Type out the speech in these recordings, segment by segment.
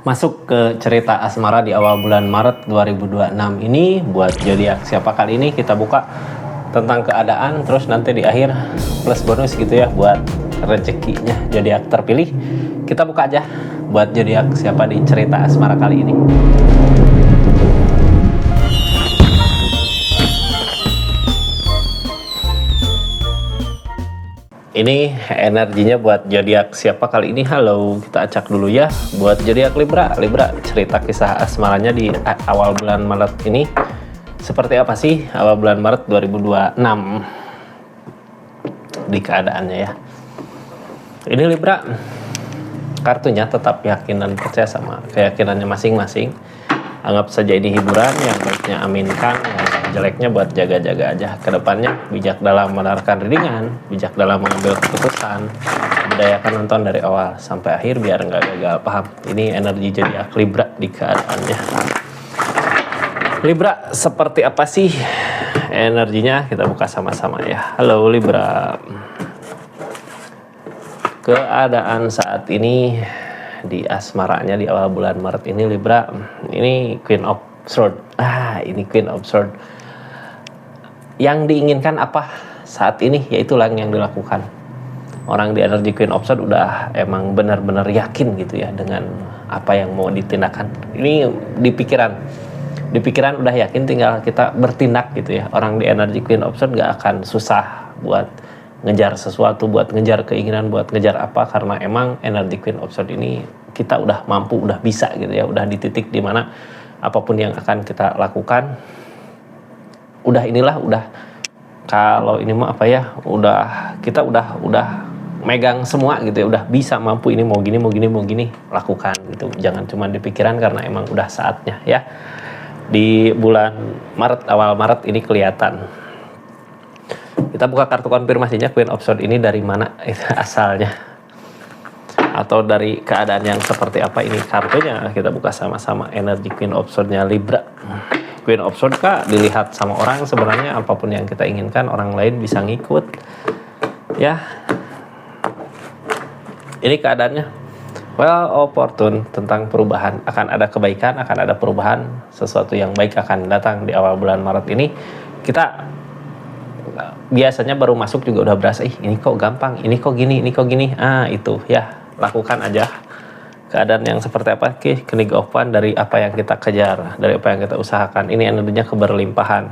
Masuk ke cerita asmara di awal bulan Maret 2026 ini buat zodiak siapa. Kali ini kita buka tentang keadaan, terus nanti di akhir plus bonus gitu ya buat rezekinya zodiak terpilih. Kita buka aja buat zodiak siapa di cerita asmara kali ini. Ini energinya buat zodiak siapa kali ini. Halo, kita acak dulu ya buat zodiak Libra. Libra, cerita kisah asmaranya di awal bulan Maret ini seperti apa sih awal bulan Maret 2026 di keadaannya ya. Ini Libra, kartunya tetap yakin dan percaya sama keyakinannya masing-masing. Anggap saja ini hiburan, yang baiknya aminkan, yang jeleknya buat jaga-jaga aja ke depannya. Bijak dalam menawarkan readingan, bijak dalam mengambil keputusan, budayakan nonton dari awal sampai akhir biar nggak gagal paham. Ini energi zodiak Libra di keadaannya. Libra, seperti apa sih energinya? Kita buka sama-sama ya. Halo Libra, keadaan saat ini di asmaranya di awal bulan Maret ini Libra, ini Queen of Swords. Ini Queen of Swords. Yang diinginkan apa saat ini, yaitu yang dilakukan. Orang di energi Queen of Swords udah emang benar-benar yakin gitu ya dengan apa yang mau ditindakkan. Ini di pikiran udah yakin, tinggal kita bertindak gitu ya. Orang di energi Queen of Swords gak akan susah buat ngejar sesuatu, buat ngejar keinginan, buat ngejar apa, karena emang energi Queen of Swords ini kita udah mampu, udah bisa gitu ya, udah di titik dimana apapun yang akan kita lakukan udah kalau ini mah apa ya, kita udah megang semua gitu ya, udah bisa mampu, ini mau gini lakukan gitu. Jangan cuma di pikiran, karena emang udah saatnya ya. Di bulan Maret, awal Maret ini kelihatan. Kita buka kartu konfirmasinya. Queen of Swords ini dari mana asalnya, atau dari keadaan yang seperti apa ini kartunya. Kita buka sama-sama energi Queen of Swords-nya Libra. Queen of Swords kak dilihat sama orang, sebenarnya apapun yang kita inginkan orang lain bisa ngikut ya. Ini keadaannya well opportune, tentang perubahan. Akan ada kebaikan, akan ada perubahan, sesuatu yang baik akan datang di awal bulan Maret ini. Kita biasanya baru masuk juga udah berasa, ini kok gampang, ini kok gini. Itu ya, lakukan aja. Keadaan yang seperti apa? King of Wands, dari apa yang kita kejar, dari apa yang kita usahakan. Ini energinya keberlimpahan.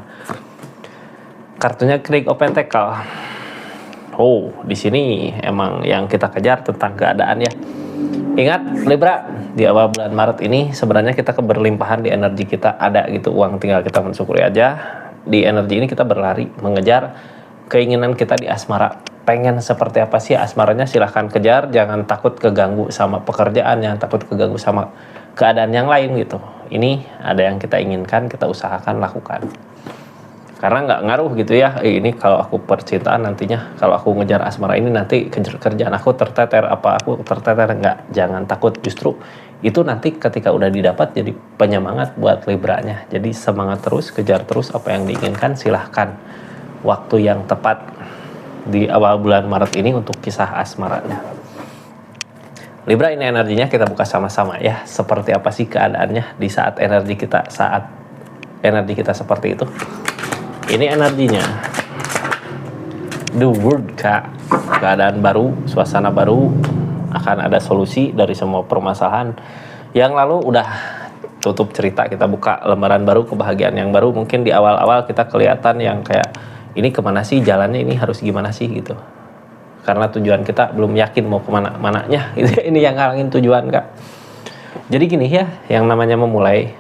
Kartunya King of Pentacles. Di sini emang yang kita kejar tentang keadaan ya. Ingat Libra, di awal bulan Maret ini sebenarnya kita keberlimpahan di energi kita ada gitu, uang tinggal kita mensyukuri aja. Di energi ini kita berlari mengejar keinginan kita di asmara. Pengen seperti apa sih asmaranya, silahkan kejar. Jangan takut keganggu sama pekerjaan, jangan takut keganggu sama keadaan yang lain gitu. Ini ada yang kita inginkan, kita usahakan lakukan. Karena nggak ngaruh gitu ya, ini kalau aku percintaan nantinya, kalau aku ngejar asmara ini nanti kerjaan aku terteter, nggak. Jangan takut, justru itu nanti ketika udah didapat jadi penyemangat buat Libranya. Jadi semangat terus, kejar terus apa yang diinginkan. Silahkan waktu yang tepat di awal bulan Maret ini untuk kisah asmaranya. Libra, ini energinya kita buka sama-sama ya. Seperti apa sih keadaannya di saat energi kita seperti itu. Ini energinya The World kak. Keadaan baru, suasana baru, akan ada solusi dari semua permasalahan yang lalu. Udah tutup cerita, kita buka lembaran baru, kebahagiaan yang baru. Mungkin di awal-awal kita kelihatan yang kayak, ini kemana sih jalannya, ini harus gimana sih gitu, karena tujuan kita belum yakin mau kemana-mananya gitu. Ini yang ngalangin tujuan kak. Jadi gini ya, yang namanya memulai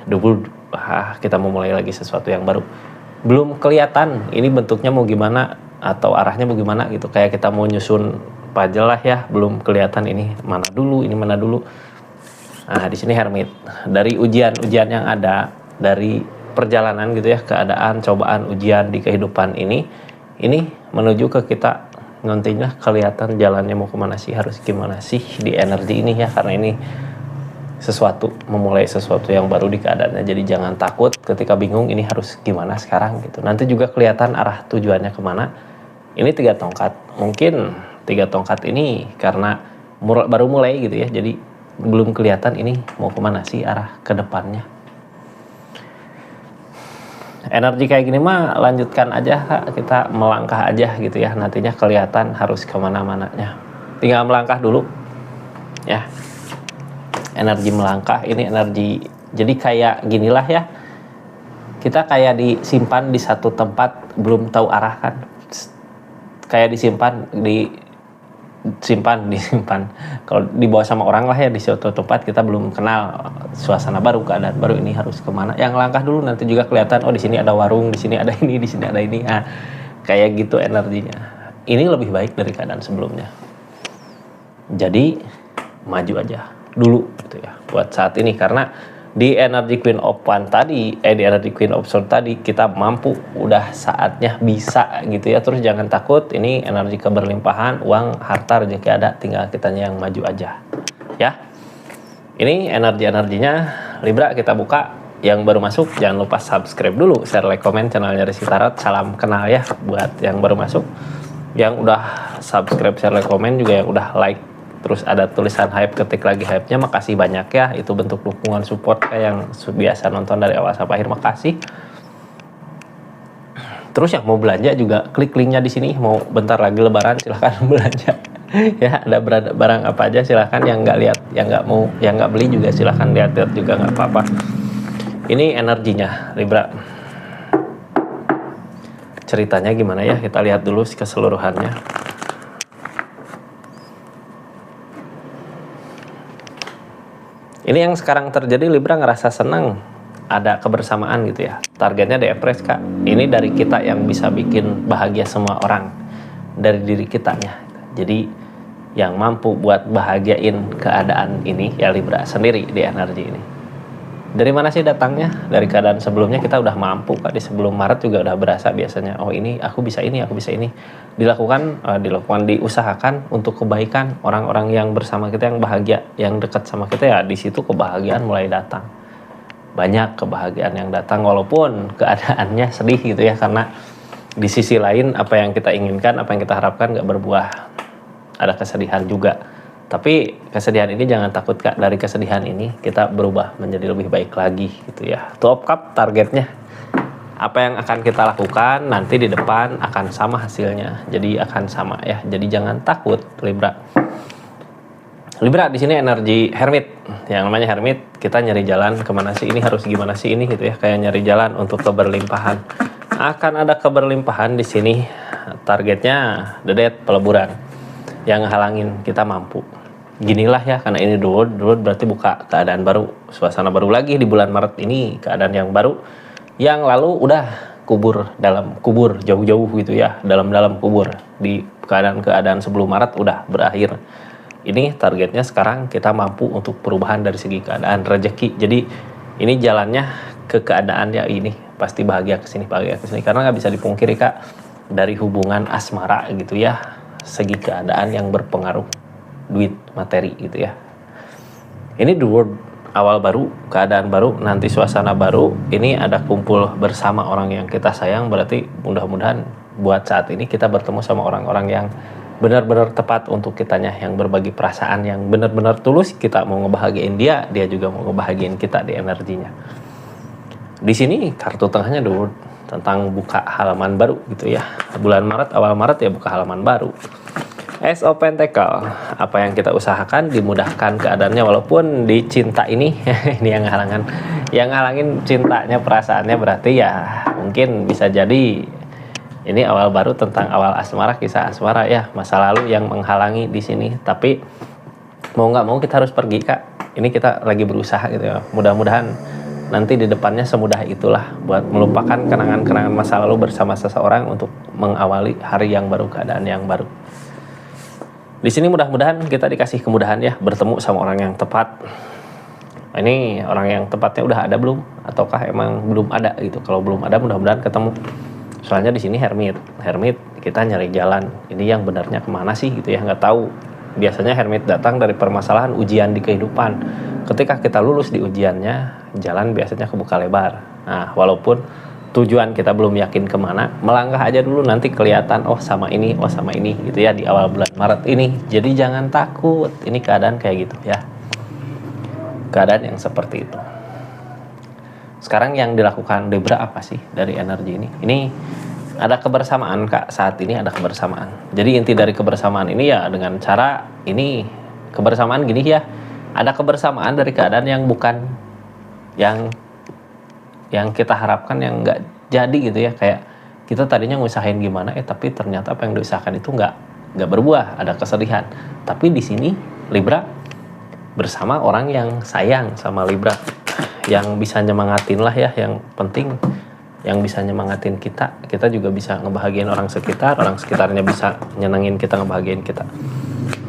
kita memulai lagi sesuatu yang baru, belum kelihatan ini bentuknya mau gimana atau arahnya mau gimana gitu. Kayak kita mau nyusun puzzle lah ya, belum kelihatan ini mana dulu. Nah di sini Hermit, dari ujian-ujian yang ada, dari perjalanan gitu ya, keadaan, cobaan, ujian di kehidupan ini menuju ke kita nantinya kelihatan jalannya mau kemana sih, harus gimana sih di energi ini ya. Karena ini memulai sesuatu yang baru di keadaannya. Jadi jangan takut ketika bingung ini harus gimana sekarang gitu. Nanti juga kelihatan arah tujuannya kemana. Ini 3 tongkat. Mungkin 3 tongkat ini karena baru mulai gitu ya. Jadi belum kelihatan ini mau kemana sih arah ke depannya. Energi kayak gini mah lanjutkan aja, kita melangkah aja gitu ya, nantinya kelihatan harus kemana-mananya. Tinggal melangkah dulu ya. Energi melangkah ini energi, jadi kayak ginilah ya, kita kayak disimpan di satu tempat belum tahu arah kan, kayak disimpan kalau dibawa sama orang lah ya di suatu tempat kita belum kenal, suasana baru, keadaan baru, ini harus kemana, yang langkah dulu nanti juga kelihatan, oh di sini ada warung, di sini ada ini, di sini ada ini. Nah, kayak gitu energinya. Ini lebih baik dari keadaan sebelumnya, jadi maju aja dulu gitu ya buat saat ini, karena di energi Queen of Wands tadi, di energi Queen of Swords tadi kita mampu, udah saatnya bisa gitu ya. Terus jangan takut, ini energi keberlimpahan, uang, harta, rezeki ada, tinggal kitanya yang maju aja ya. Ini energi-energinya Libra kita buka. Yang baru masuk jangan lupa subscribe dulu, share, like, komen channelnya Rizky Tarot. Salam kenal ya buat yang baru masuk. Yang udah subscribe, share, like, komen, juga yang udah like terus ada tulisan hype, ketik lagi hype-nya, makasih banyak ya. Itu bentuk dukungan support kayak yang biasa nonton dari awal sampai akhir, makasih. Terus yang mau belanja juga klik linknya di sini. Mau bentar lagi lebaran silahkan belanja ya, ada barang apa aja silahkan. Yang nggak lihat, yang nggak mau, yang nggak beli juga silahkan lihat-lihat juga, nggak apa-apa. Ini energinya Libra, ceritanya gimana ya, kita lihat dulu keseluruhannya. Ini yang sekarang terjadi, Libra ngerasa senang, ada kebersamaan gitu ya. Targetnya DFRS Kak. Ini dari kita yang bisa bikin bahagia semua orang, dari diri kitanya. Jadi yang mampu buat bahagiain keadaan ini ya Libra sendiri di energi ini. Dari mana sih datangnya? Dari keadaan sebelumnya kita udah mampu Kak. Di sebelum Maret juga udah berasa biasanya, oh ini aku bisa ini, aku bisa ini. Dilakukan, diusahakan untuk kebaikan orang-orang yang bersama kita, yang bahagia, yang dekat sama kita ya. Di situ kebahagiaan mulai datang. Banyak kebahagiaan yang datang walaupun keadaannya sedih gitu ya, karena di sisi lain apa yang kita inginkan, apa yang kita harapkan gak berbuah. Ada kesedihan juga. Tapi kesedihan ini jangan takut Kak, dari kesedihan ini kita berubah menjadi lebih baik lagi gitu ya. Two of Cups targetnya, apa yang akan kita lakukan nanti di depan akan sama hasilnya, jadi akan sama ya. Jadi jangan takut Libra. Libra di sini energi Hermit, yang namanya Hermit, kita nyari jalan kemana sih ini, harus gimana sih ini gitu ya, kayak nyari jalan untuk keberlimpahan. Akan ada keberlimpahan di sini, targetnya The Death, peleburan, yang halangin kita mampu. Ginilah ya, karena ini dulu berarti buka keadaan baru, suasana baru lagi di bulan Maret ini, keadaan yang baru. Yang lalu udah dalam kubur jauh-jauh gitu ya, dalam kubur. Di keadaan sebelum Maret udah berakhir. Ini targetnya sekarang kita mampu untuk perubahan dari segi keadaan rezeki. Jadi ini jalannya ke keadaan ya, ini pasti bahagia kesini, karena nggak bisa dipungkiri Kak, dari hubungan asmara gitu ya, segi keadaan yang berpengaruh duit, materi gitu ya. Ini the world, awal baru, keadaan baru, nanti suasana baru. Ini ada kumpul bersama orang yang kita sayang, berarti mudah-mudahan buat saat ini kita bertemu sama orang-orang yang benar-benar tepat untuk kitanya, yang berbagi perasaan, yang benar-benar tulus. Kita mau ngebahagiain dia, dia juga mau ngebahagiain kita di energinya. Di sini kartu tengahnya the world, tentang buka halaman baru gitu ya. Bulan Maret, awal Maret ya buka halaman baru. Ace of Pentacle, apa yang kita usahakan dimudahkan keadaannya, walaupun di cinta ini ini yang ngalangin cintanya, perasaannya, berarti ya mungkin bisa jadi ini awal baru tentang awal asmara, kisah asmara ya, masa lalu yang menghalangi di sini. Tapi mau nggak mau kita harus pergi Kak, ini kita lagi berusaha gitu ya. Mudah-mudahan nanti di depannya semudah itulah buat melupakan kenangan-kenangan masa lalu bersama seseorang untuk mengawali hari yang baru, keadaan yang baru. Di sini mudah-mudahan kita dikasih kemudahan ya, bertemu sama orang yang tepat. Ini orang yang tepatnya udah ada belum? Ataukah emang belum ada gitu? Kalau belum ada mudah-mudahan ketemu. Soalnya di sini Hermit kita nyari jalan. Ini yang benarnya kemana sih gitu ya, nggak tahu. Biasanya Hermit datang dari permasalahan ujian di kehidupan. Ketika kita lulus di ujiannya, jalan biasanya kebuka lebar. Nah, walaupun tujuan kita belum yakin kemana, melangkah aja dulu, nanti kelihatan oh sama ini gitu ya di awal bulan Maret ini. Jadi jangan takut, ini keadaan kayak gitu ya. keadaan yang seperti itu. Sekarang yang dilakukan Libra apa sih dari energi ini? Ini ada kebersamaan Kak, saat ini ada kebersamaan. Jadi inti dari kebersamaan ini ya dengan cara ini, kebersamaan gini ya, ada kebersamaan dari keadaan yang bukan yang kita harapkan, yang nggak jadi gitu ya. Kayak kita tadinya ngusahain gimana tapi ternyata apa yang diusahakan itu nggak berbuah, ada kesedihan. Tapi di sini Libra bersama orang yang sayang sama Libra, yang bisa nyemangatin lah ya, yang penting yang bisa nyemangatin kita juga bisa ngebahagiain orang sekitarnya bisa nyenengin kita, ngebahagiain kita.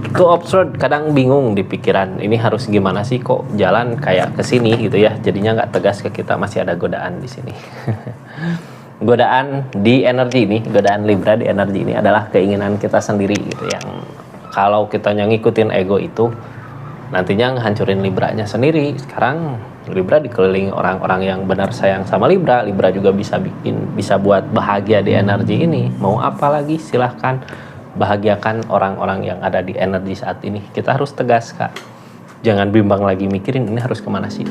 Itu absurd, kadang bingung di pikiran, ini harus gimana sih, kok jalan kayak kesini gitu ya, jadinya nggak tegas ke kita, masih ada godaan di sini. Godaan di energi ini, godaan Libra di energi ini adalah keinginan kita sendiri gitu, yang kalau kita ngikutin ego itu nantinya ngehancurin Libranya sendiri. Sekarang Libra dikelilingi orang-orang yang benar sayang sama Libra. Libra juga bisa buat bahagia di energi ini. Mau apa lagi, silahkan bahagiakan orang-orang yang ada di energi saat ini. Kita harus tegas Kak, jangan bimbang lagi mikirin ini harus kemana sih.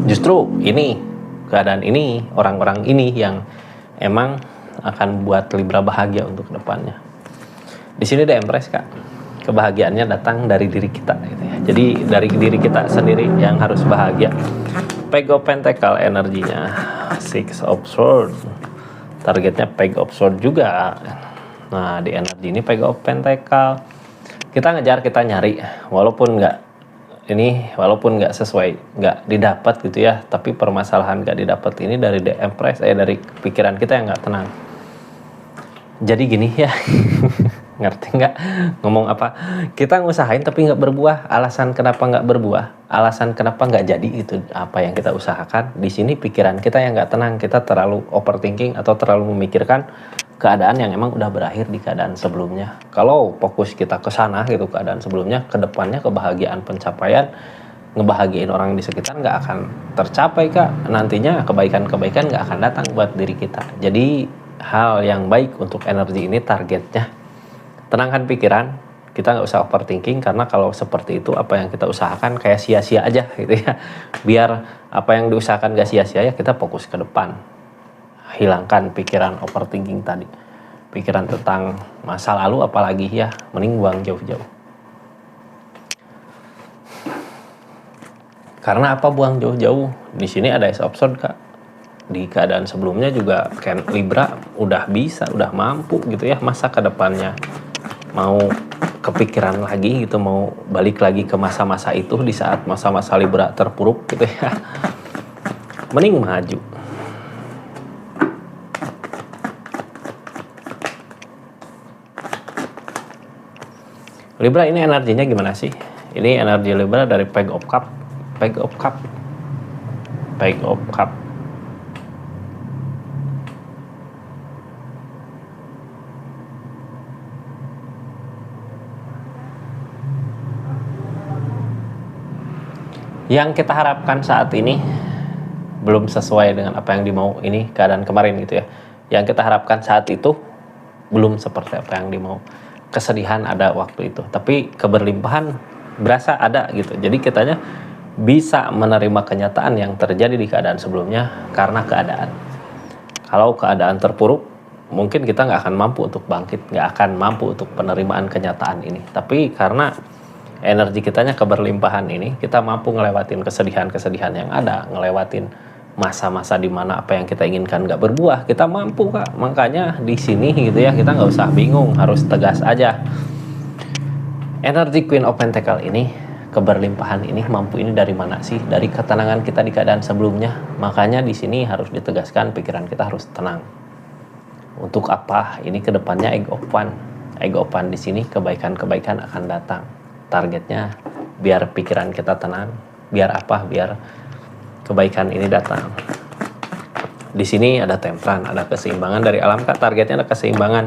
Justru ini, keadaan ini, orang-orang ini yang emang akan buat Libra bahagia untuk kedepannya. Di sini ada Empress Kak, kebahagiaannya datang dari diri kita gitu ya. Jadi dari diri kita sendiri yang harus bahagia. Page of Pentacle energinya, Six of Swords, targetnya Page of Swords juga. Nah di energi ini Page of Pentacle, kita ngejar, kita nyari, walaupun nggak sesuai, nggak didapat gitu ya. Tapi permasalahan nggak didapat ini dari The Empress, dari pikiran kita yang nggak tenang. Jadi gini ya. Ngerti nggak ngomong apa? Kita ngusahain tapi nggak berbuah. Alasan kenapa nggak berbuah, alasan kenapa nggak jadi itu apa yang kita usahakan. Di sini pikiran kita yang nggak tenang, kita terlalu overthinking atau terlalu memikirkan keadaan yang emang udah berakhir di keadaan sebelumnya. Kalau fokus kita ke sana gitu, keadaan sebelumnya, kedepannya kebahagiaan, pencapaian, ngebahagiain orang di sekitar nggak akan tercapai Kak. Nantinya kebaikan-kebaikan nggak akan datang buat diri kita. Jadi hal yang baik untuk energi ini targetnya tenangkan pikiran, kita nggak usah overthinking, karena kalau seperti itu apa yang kita usahakan kayak sia-sia aja gitu ya. Biar apa yang diusahakan gak sia-sia ya, kita fokus ke depan. Hilangkan pikiran overthinking tadi, pikiran tentang masa lalu apalagi ya, mending buang jauh-jauh. Karena apa buang jauh-jauh? Di sini ada Ace of Swords Kak. Di keadaan sebelumnya juga kan Libra udah bisa, udah mampu gitu ya, masa ke depannya mau kepikiran lagi gitu, mau balik lagi ke masa-masa itu di saat masa-masa Libra terpuruk gitu ya. Mending maju. Libra ini energinya gimana sih? Ini energi Libra dari Page of Cup, Page of Cup, Page of Cup. Yang kita harapkan saat ini belum sesuai dengan apa yang dimau, ini keadaan kemarin gitu ya. Yang kita harapkan saat itu belum seperti apa yang dimau. Kesedihan ada waktu itu, tapi keberlimpahan berasa ada gitu. Jadi kitanya bisa menerima kenyataan yang terjadi di keadaan sebelumnya karena keadaan. Kalau keadaan terpuruk, mungkin kita nggak akan mampu untuk bangkit, nggak akan mampu untuk penerimaan kenyataan ini. Tapi karena energi kitanya keberlimpahan ini, kita mampu ngelewatin kesedihan-kesedihan yang ada, ngelewatin masa-masa di mana apa yang kita inginkan nggak berbuah, kita mampu Kak. Makanya di sini gitu ya, kita nggak usah bingung, harus tegas aja. Energi Queen of Pentacle ini, keberlimpahan ini, mampu ini dari mana sih? Dari ketenangan kita di keadaan sebelumnya. Makanya di sini harus ditegaskan, pikiran kita harus tenang. Untuk apa? Ini kedepannya Egg of One. Egg of One di sini kebaikan-kebaikan akan datang. Targetnya biar pikiran kita tenang, biar apa? Biar kebaikan ini datang. Di sini ada Temperance, ada keseimbangan dari alam Kak. Targetnya ada keseimbangan.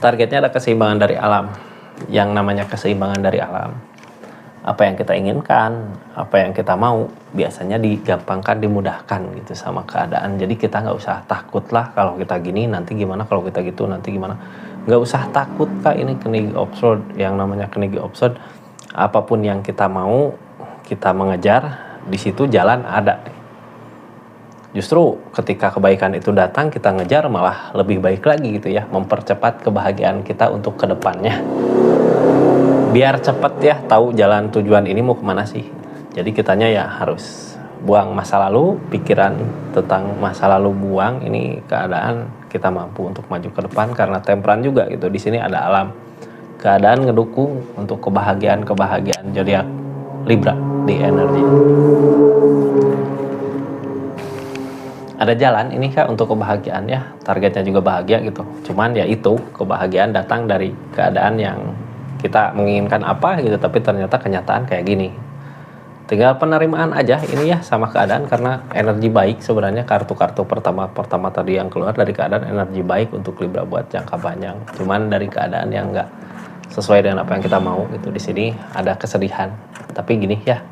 Targetnya ada keseimbangan dari alam. Yang namanya keseimbangan dari alam, apa yang kita inginkan, apa yang kita mau, biasanya digampangkan, dimudahkan gitu sama keadaan. Jadi kita nggak usah takut lah kalau kita gini, nanti gimana, kalau kita gitu nanti gimana. Nggak usah takut Kak, ini Knigge of Swords. Yang namanya Knigge of Swords, apapun yang kita mau, kita mengejar, di situ jalan ada. Justru ketika kebaikan itu datang, kita ngejar malah lebih baik lagi gitu ya, mempercepat kebahagiaan kita untuk kedepannya. Biar cepet ya tahu jalan tujuan ini mau kemana sih. Jadi kitanya ya harus buang masa lalu, pikiran tentang masa lalu buang, ini keadaan kita mampu untuk maju ke depan karena temperan juga gitu. Di sini ada alam. Keadaan ngedukung untuk kebahagiaan zodiak Libra di energi. Ada jalan ini Kak untuk kebahagiaan ya, targetnya juga bahagia gitu. Cuman ya itu, kebahagiaan datang dari keadaan yang kita menginginkan apa gitu, tapi ternyata kenyataan kayak gini. Tinggal penerimaan aja ini ya sama keadaan, karena energi baik sebenarnya kartu-kartu pertama tadi yang keluar dari keadaan energi baik untuk Libra buat jangka panjang. Cuman dari keadaan yang enggak sesuai dengan apa yang kita mau gitu. Di sini ada kesedihan. Tapi gini ya,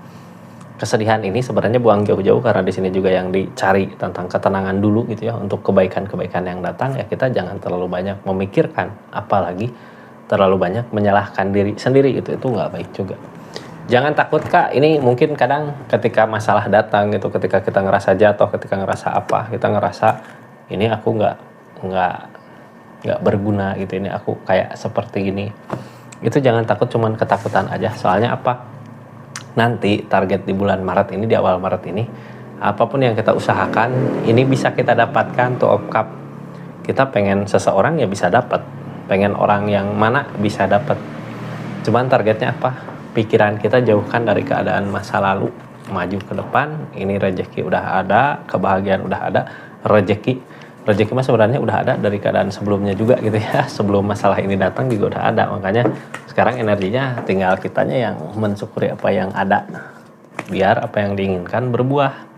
kesedihan ini sebenarnya buang jauh-jauh, karena di sini juga yang dicari tentang ketenangan dulu gitu ya, untuk kebaikan-kebaikan yang datang ya. Kita jangan terlalu banyak memikirkan, apalagi terlalu banyak menyalahkan diri sendiri, itu nggak baik juga. Jangan takut Kak, ini mungkin kadang ketika masalah datang gitu, ketika kita ngerasa jatuh, ketika ngerasa apa, kita ngerasa ini aku nggak berguna gitu, ini aku kayak seperti ini. Itu jangan takut, cuman ketakutan aja. Soalnya apa? Nanti target di bulan Maret ini, di awal Maret ini, apapun yang kita usahakan, ini bisa kita dapatkan. Two of Cup. Kita pengen seseorang ya bisa dapat, pengen orang yang mana bisa dapat. Cuman targetnya apa? Pikiran kita jauhkan dari keadaan masa lalu, maju ke depan. Ini rezeki udah ada, kebahagiaan udah ada, rezeki mah sebenarnya udah ada dari keadaan sebelumnya juga gitu ya. Sebelum masalah ini datang juga udah ada. Makanya sekarang energinya tinggal kitanya yang mensyukuri apa yang ada, biar apa yang diinginkan berbuah.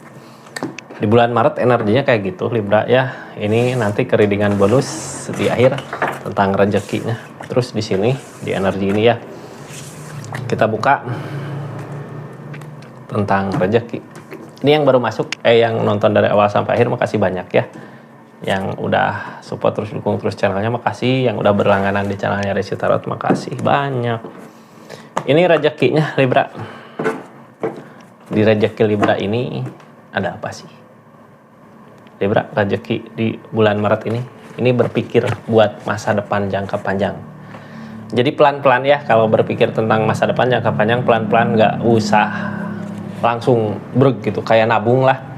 Di bulan Maret energinya kayak gitu Libra ya. Ini nanti kereadingan bonus di akhir tentang rezekinya. Terus di sini di energi ini ya, kita buka tentang rezeki. Ini yang baru masuk, yang nonton dari awal sampai akhir, makasih banyak ya. Yang udah support terus, dukung terus channelnya, makasih. Yang udah berlangganan di channelnya Resi Tarot, makasih banyak. Ini rezekinya Libra. Di rezeki Libra ini ada apa sih? Libra, rezeki di bulan Maret ini berpikir buat masa depan jangka panjang. Jadi pelan-pelan ya, kalau berpikir tentang masa depan jangka panjang, pelan-pelan, nggak usah langsung breg gitu, kayak nabung lah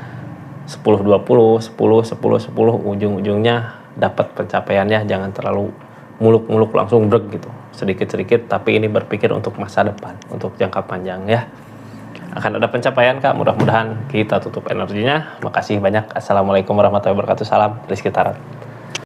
10-20, 10-10-10, ujung-ujungnya dapat pencapaiannya. Jangan terlalu muluk-muluk langsung breg gitu, sedikit-sedikit, tapi ini berpikir untuk masa depan, untuk jangka panjang ya. Akan ada pencapaian Kak, mudah-mudahan. Kita tutup energinya. Makasih banyak. Assalamualaikum warahmatullahi wabarakatuh. Salam Rizky Tarot.